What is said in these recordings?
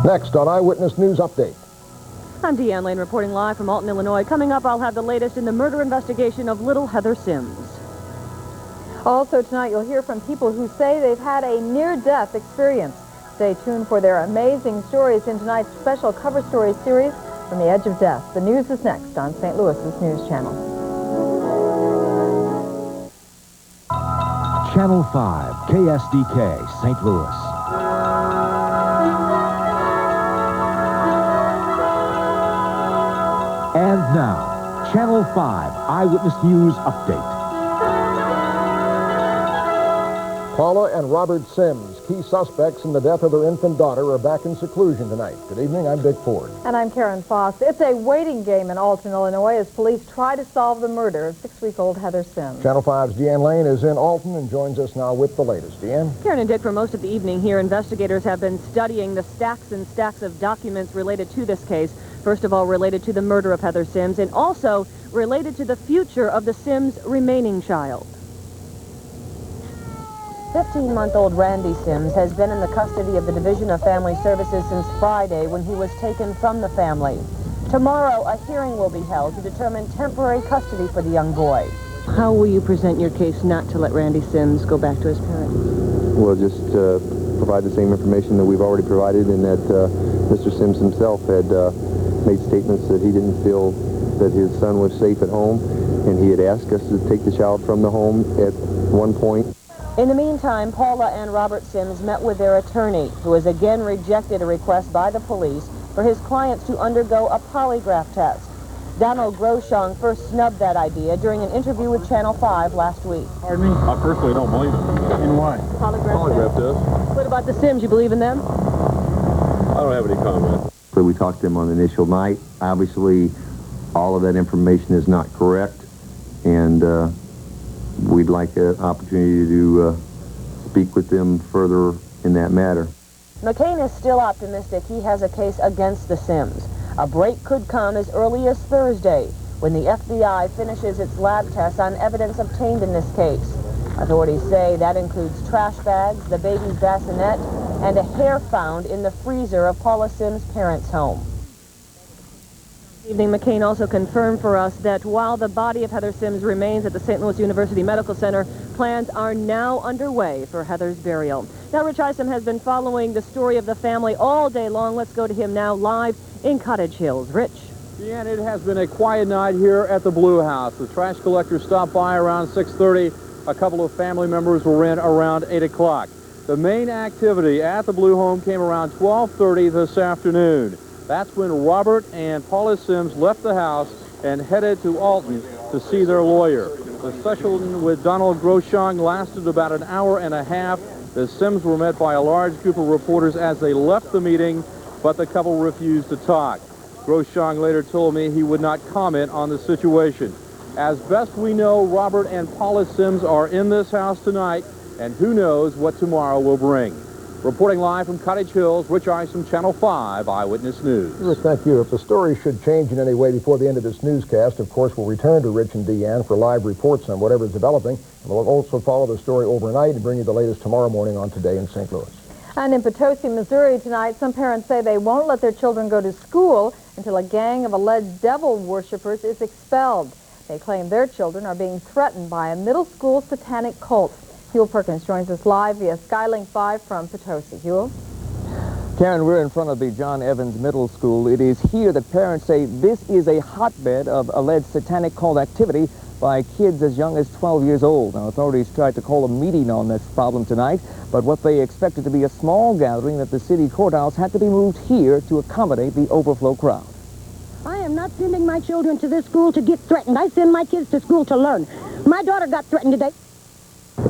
Next on Eyewitness News Update. I'm Deanne Lane reporting live from Alton, Illinois. Coming up, I'll have the latest in the murder investigation of little Haether Sims. Also tonight, you'll hear from people who say they've had a near-death experience. Stay tuned for their amazing stories in tonight's special Cover Story series, From the Edge of Death. The news is next on St. Louis's News Channel. Channel 5, KSDK, St. Louis. And now, Channel 5 Eyewitness News Update. Paula and Robert Sims, key suspects in the death of their infant daughter, are back in seclusion tonight. Good evening, I'm Dick Ford. And I'm Karen Foss. It's a waiting game in Alton, Illinois, as police try to solve the murder of 6-week-old Haether Sims. Channel 5's Deanne Lane is in Alton and joins us now with the latest. Deanne? Karen and Dick, for most of the evening here, investigators have been studying the stacks and stacks of documents related to this case. First of all, related to the murder of Haether Sims, and also related to the future of the Sims' remaining child. 15-month-old Randy Sims has been in the custody of the Division of Family Services since Friday, when he was taken from the family. Tomorrow, a hearing will be held to determine temporary custody for the young boy. How will you present your case not to let Randy Sims go back to his parents? We'll just provide the same information that we've already provided, and that Mr. Sims himself had made statements that he didn't feel that his son was safe at home, and he had asked us to take the child from the home at one point. In the meantime, Paula and Robert Sims met with their attorney, who has again rejected a request by the police for his clients to undergo a polygraph test. Donald Groshong first snubbed that idea during an interview with Channel 5 last week. Pardon me? I personally don't believe it. In what? Polygraph test. What about the Sims? You believe in them? I don't have any comment. So we talked to him on the initial night. Obviously, all of that information is not correct, and we'd like an opportunity to speak with them further in that matter. McCain is still optimistic he has a case against the Sims. A break could come as early as Thursday, when the FBI finishes its lab tests on evidence obtained in this case. Authorities say that includes trash bags, the baby's bassinet, and a hair found in the freezer of Paula Sims' parents' home. Evening, McCain also confirmed for us that while the body of Haether Sims remains at the St. Louis University Medical Center, plans are now underway for Heather's burial. Now, Rich Isom has been following the story of the family all day long. Let's go to him now live in Cottage Hills. Rich. Yeah, it has been a quiet night here at the Blue House. The trash collector stopped by around 6:30. A couple of family members were in around 8 o'clock. The main activity at the Blue Home came around 12:30 this afternoon. That's when Robert and Paula Sims left the house and headed to Alton to see their lawyer. The session with Donald Groshong lasted about an hour and a half. The Sims were met by a large group of reporters as they left the meeting, but the couple refused to talk. Groshong later told me he would not comment on the situation. As best we know, Robert and Paula Sims are in this house tonight, and who knows what tomorrow will bring. Reporting live from Cottage Hills, Rich Isom, Channel 5 Eyewitness News. Rich, thank you. If the story should change in any way before the end of this newscast, of course, we'll return to Rich and Deanne for live reports on whatever is developing. And we'll also follow the story overnight and bring you the latest tomorrow morning on Today in St. Louis. And in Potosi, Missouri tonight, some parents say they won't let their children go to school until a gang of alleged devil worshippers is expelled. They claim their children are being threatened by a middle school satanic cult. Huel Perkins joins us live via Skylink 5 from Potosi. Huel? Karen, we're in front of the John Evans Middle School. It is here that parents say this is a hotbed of alleged satanic cult activity by kids as young as 12 years old. Now, authorities tried to call a meeting on this problem tonight, but what they expected to be a small gathering at the city courthouse had to be moved here to accommodate the overflow crowd. I am not sending my children to this school to get threatened. I send my kids to school to learn. My daughter got threatened today.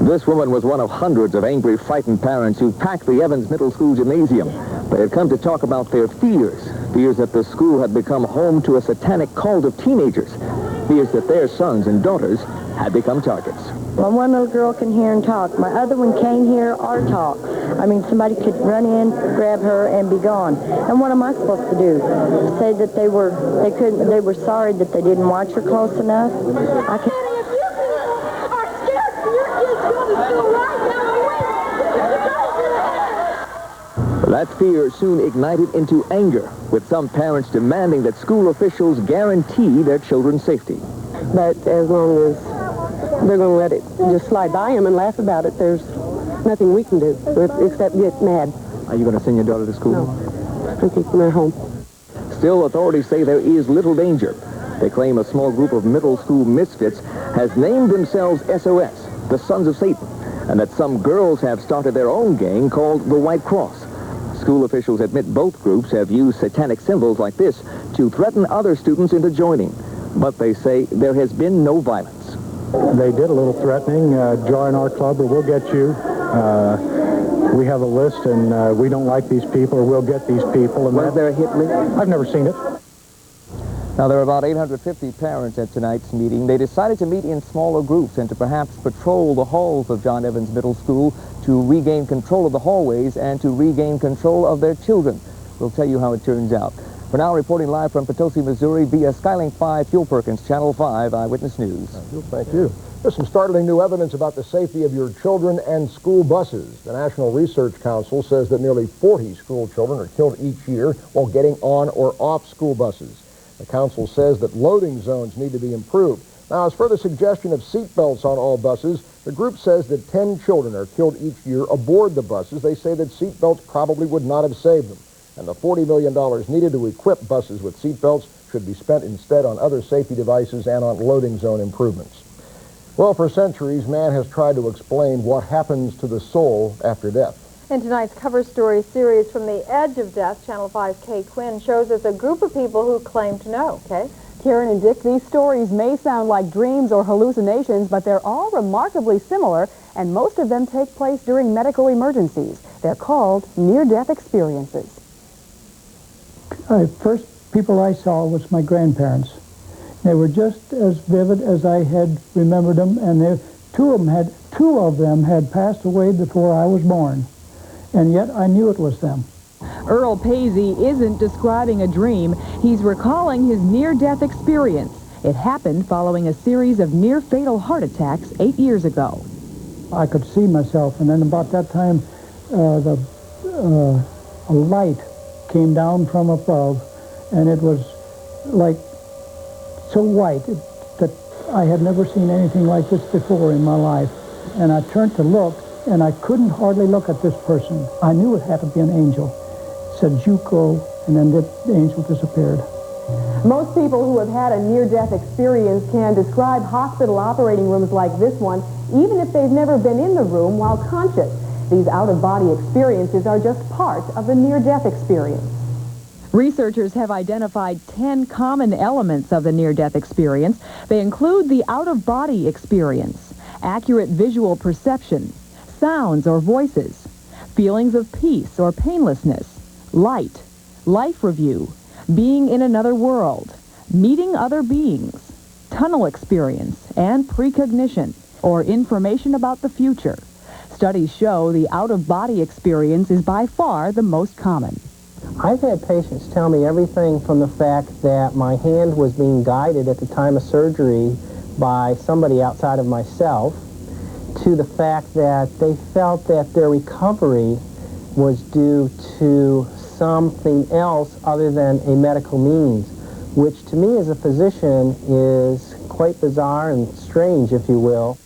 This woman was one of hundreds of angry, frightened parents who packed the Evans Middle School gymnasium. They had come to talk about their fears that the school had become home to a satanic cult of teenagers, fears that their sons and daughters had become targets. My one little girl can hear and talk. My other one can't hear or talk. I mean, somebody could run in, grab her, and be gone. And what am I supposed to do? Say that they were sorry that they didn't watch her close enough? I can't. That fear soon ignited into anger, with some parents demanding that school officials guarantee their children's safety. But as long as they're going to let it just slide by them and laugh about it, there's nothing we can do except get mad. Are you going to send your daughter to school? No. I'm keeping her home. Still, authorities say there is little danger. They claim a small group of middle school misfits has named themselves SOS, the Sons of Satan, and that some girls have started their own gang called the White Cross. School officials admit both groups have used satanic symbols like this to threaten other students into joining. But they say there has been no violence. They did a little threatening, join our club or we'll get you. We have a list and we don't like these people or we'll get these people. And Was there a hit list? I've never seen it. Now, there are about 850 parents at tonight's meeting. They decided to meet in smaller groups and to perhaps patrol the halls of John Evans Middle School to regain control of the hallways and to regain control of their children. We'll tell you how it turns out. For now, reporting live from Potosi, Missouri, via Skylink 5, Fuel Perkins, Channel 5, Eyewitness News. Thank you. There's some startling new evidence about the safety of your children and school buses. The National Research Council says that nearly 40 school children are killed each year while getting on or off school buses. The council says that loading zones need to be improved. Now, as for the suggestion of seat belts on all buses, the group says that 10 children are killed each year aboard the buses. They say that seat belts probably would not have saved them. And the $40 million needed to equip buses with seat belts should be spent instead on other safety devices and on loading zone improvements. Well, for centuries, man has tried to explain what happens to the soul after death. In tonight's cover story series, From the Edge of Death, Channel 5's Kay Quinn shows us a group of people who claim to know. Kay? Karen and Dick, these stories may sound like dreams or hallucinations, but they're all remarkably similar, and most of them take place during medical emergencies. They're called near-death experiences. First people I saw was my grandparents. They were just as vivid as I had remembered them, and two of them had passed away before I was born, and yet I knew it was them. Earl Paisley isn't describing a dream. He's recalling his near-death experience. It happened following a series of near-fatal heart attacks 8 years ago. I could see myself, and then about that time, a light came down from above, and it was like so white that I had never seen anything like this before in my life. And I turned to look, and I couldn't hardly look at this person. I knew it had to be an angel. It said, Juco, and then the angel disappeared. Most people who have had a near-death experience can describe hospital operating rooms like this one, even if they've never been in the room while conscious. These out-of-body experiences are just part of the near-death experience. Researchers have identified 10 common elements of the near-death experience. They include the out-of-body experience, accurate visual perception, sounds or voices, feelings of peace or painlessness, light, life review, being in another world, meeting other beings, tunnel experience, and precognition, or information about the future. Studies show the out-of-body experience is by far the most common. I've had patients tell me everything from the fact that my hand was being guided at the time of surgery by somebody outside of myself, to the fact that they felt that their recovery was due to something else other than a medical means, which to me as a physician is quite bizarre and strange, if you will.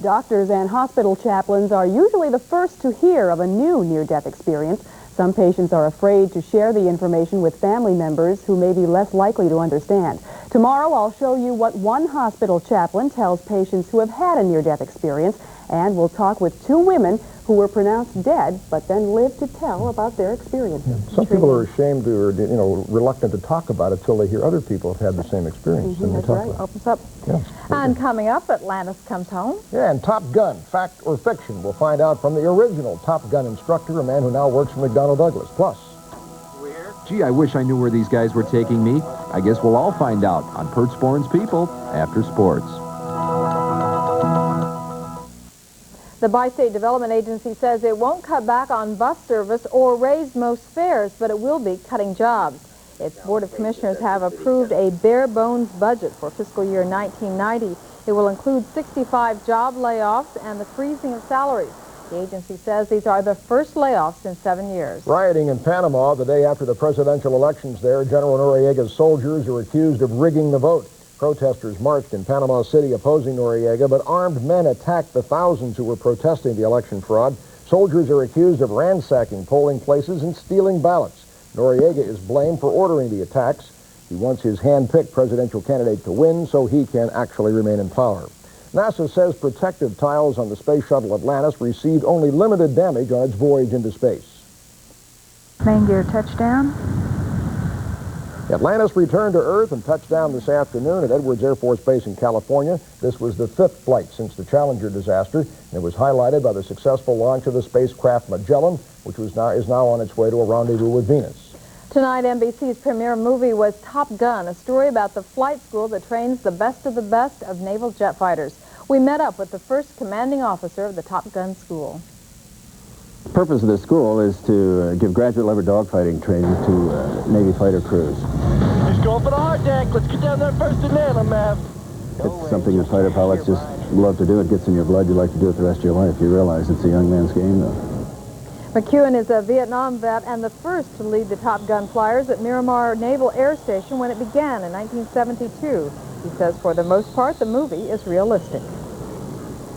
Doctors and hospital chaplains are usually the first to hear of a new near-death experience. Some patients are afraid to share the information with family members who may be less likely to understand. Tomorrow, I'll show you what one hospital chaplain tells patients who have had a near-death experience, and we'll talk with two women who were pronounced dead, but then lived to tell about their experiences. Some people are ashamed or, reluctant to talk about it till they hear other people have had the same experience. And That's right. Opens up. Yeah. And coming up, Atlantis Comes Home. Yeah, and Top Gun, fact or fiction. We'll find out from the original Top Gun instructor, a man who now works for McDonnell Douglas. Plus, gee, I wish I knew where these guys were taking me. I guess we'll all find out on Pert Sporn's People after sports. The Bi-State Development Agency says it won't cut back on bus service or raise most fares, but it will be cutting jobs. Its Board of Commissioners have approved a bare-bones budget for fiscal year 1990. It will include 65 job layoffs and the freezing of salaries. The agency says these are the first layoffs in 7 years. Rioting in Panama the day after the presidential elections there. General Noriega's soldiers are accused of rigging the vote. Protesters marched in Panama City opposing Noriega, but armed men attacked the thousands who were protesting the election fraud. Soldiers are accused of ransacking polling places and stealing ballots. Noriega is blamed for ordering the attacks. He wants his hand-picked presidential candidate to win so he can actually remain in power. NASA says protective tiles on the space shuttle Atlantis received only limited damage on its voyage into space. Main gear touchdown. Atlantis returned to Earth and touched down this afternoon at Edwards Air Force Base in California. This was the 5th flight since the Challenger disaster, and it was highlighted by the successful launch of the spacecraft Magellan, which is now on its way to a rendezvous with Venus. Tonight, NBC's premiere movie was Top Gun, a story about the flight school that trains the best of naval jet fighters. We met up with the first commanding officer of the Top Gun school. The purpose of the school is to give graduate level dogfighting training to Navy fighter crews. Just go for the hard deck. Let's get down there first and nail them, man. It's something that fighter pilots just love to do. It gets in your blood. You like to do it the rest of your life. You realize it's a young man's game, though. McEwen is a Vietnam vet and the first to lead the Top Gun flyers at Miramar Naval Air Station when it began in 1972. He says for the most part, the movie is realistic.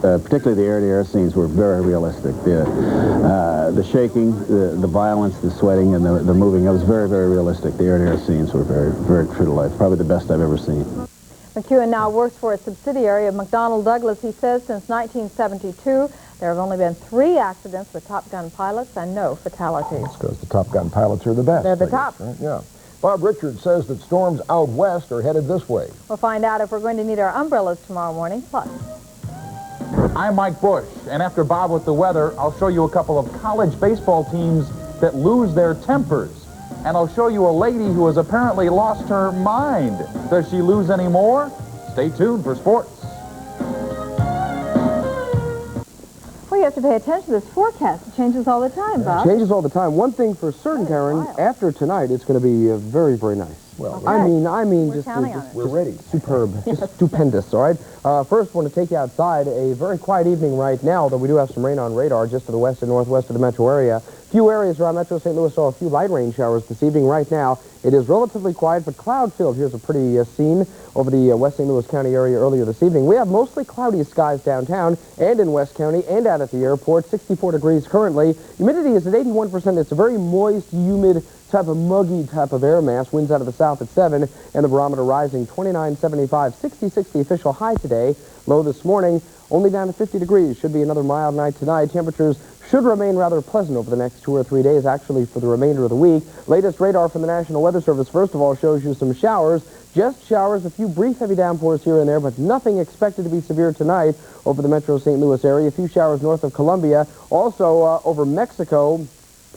Particularly the air-to-air scenes were very realistic. The shaking, the violence, the sweating, and the moving, it was very, very realistic. The air-to-air scenes were very, very true to life. Probably the best I've ever seen. McEwen now works for a subsidiary of McDonnell Douglas. He says since 1972, there have only been 3 accidents with Top Gun pilots and no fatalities. That's because the Top Gun pilots are the best. They're the top. Right? Yeah. Bob Richards says that storms out west are headed this way. We'll find out if we're going to need our umbrellas tomorrow morning. Plus, I'm Mike Bush, and after Bob with the weather, I'll show you a couple of college baseball teams that lose their tempers. And I'll show you a lady who has apparently lost her mind. Does she lose any more? Stay tuned for sports. well, you have to pay attention to this forecast. It changes all the time, Bob. It changes all the time. One thing for certain, Karen, after tonight, it's going to be very, very nice. Well, okay. I mean, we're we're ready. Superb, just stupendous. All right. First, want to take you outside. A very quiet evening right now, though we do have some rain on radar just to the west and northwest of the metro area. Few areas around Metro St. Louis saw a few light rain showers this evening. Right now, it is relatively quiet, but cloud-filled. Here's a pretty scene over the West St. Louis County area earlier this evening. We have mostly cloudy skies downtown and in West County and out at the airport. 64 degrees currently. Humidity is at 81%. It's a very moist, humid, type of muggy type of air mass. Winds out of the south at 7, and the barometer rising 29.75. 66 the official high today. Low this morning, only down to 50 degrees. Should be another mild night tonight. Temperatures should remain rather pleasant over the next 2 or 3 days, actually, for the remainder of the week. Latest radar from the National Weather Service, first of all, shows you some showers. Just showers, a few brief heavy downpours here and there, but nothing expected to be severe tonight over the Metro St. Louis area. A few showers north of Columbia. Also over Mexico,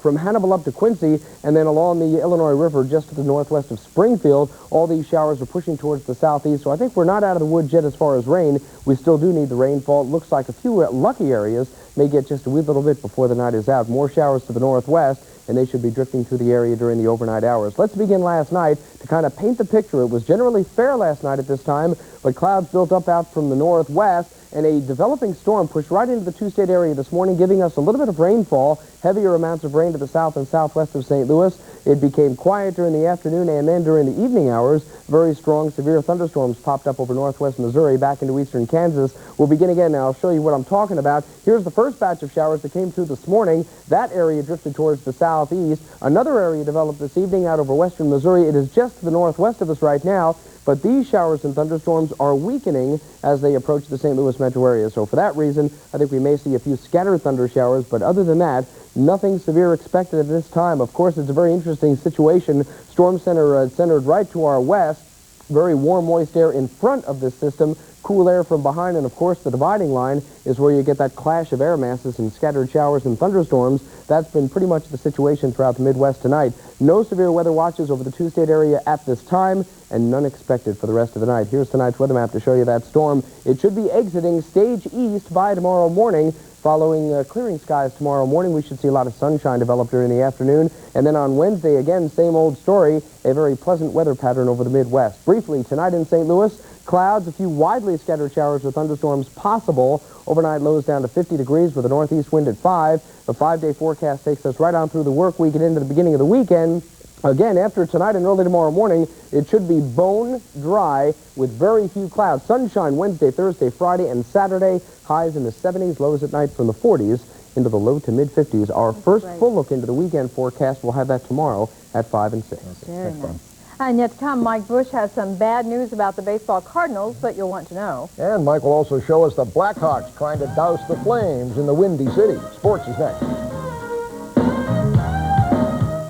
from Hannibal up to Quincy, and then along the Illinois River just to the northwest of Springfield. All these showers are pushing towards the southeast, so I think we're not out of the woods yet as far as rain. We still do need the rainfall. It looks like a few lucky areas may get just a wee little bit before the night is out. More showers to the northwest, and they should be drifting through the area during the overnight hours. Let's begin last night to kind of paint the picture. It was generally fair last night at this time, but clouds built up out from the northwest, and a developing storm pushed right into the two-state area this morning, giving us a little bit of rainfall, heavier amounts of rain to the south and southwest of St. Louis. It became quiet during the afternoon, and then during the evening hours, very strong, severe thunderstorms popped up over northwest Missouri back into eastern Kansas. We'll begin again now. I'll show you what I'm talking about. Here's the first batch of showers that came through this morning. That area drifted towards the southeast. Another area developed this evening out over western Missouri. It is just to the northwest of us right now. But these showers and thunderstorms are weakening as they approach the St. Louis metro area. So for that reason, I think we may see a few scattered thunder showers. But other than that, nothing severe expected at this time. Of course, it's a very interesting situation. Storm center centered right to our west. Very warm, moist air in front of this system. Cool air from behind, and of course the dividing line is where you get that clash of air masses and scattered showers and thunderstorms. That's been pretty much the situation throughout the Midwest tonight. No severe weather watches over the two-state area at this time, and none expected for the rest of the night. Here's tonight's weather map to show you that storm. It should be exiting stage east by tomorrow morning. Following clearing skies tomorrow morning, we should see a lot of sunshine develop during the afternoon. And then on Wednesday, again, same old story, a very pleasant weather pattern over the Midwest. Briefly, tonight in St. Louis, Clouds, a few widely scattered showers with thunderstorms possible. Overnight lows down to 50 degrees with a northeast wind at 5. The 5-day forecast takes us right on through the work week and into the beginning of the weekend. Again, after tonight and early tomorrow morning, it should be bone dry with very few clouds. Sunshine Wednesday, Thursday, Friday, and Saturday. Highs in the 70s, lows at night from the 40s into the low to mid-50s. Our first full look into the weekend forecast, we'll have that tomorrow at 5 and 6. Very nice. And yet to come, Mike Bush has some bad news about the baseball Cardinals, but you'll want to know. And Mike will also show us the Blackhawks trying to douse the Flames in the Windy City. Sports is next.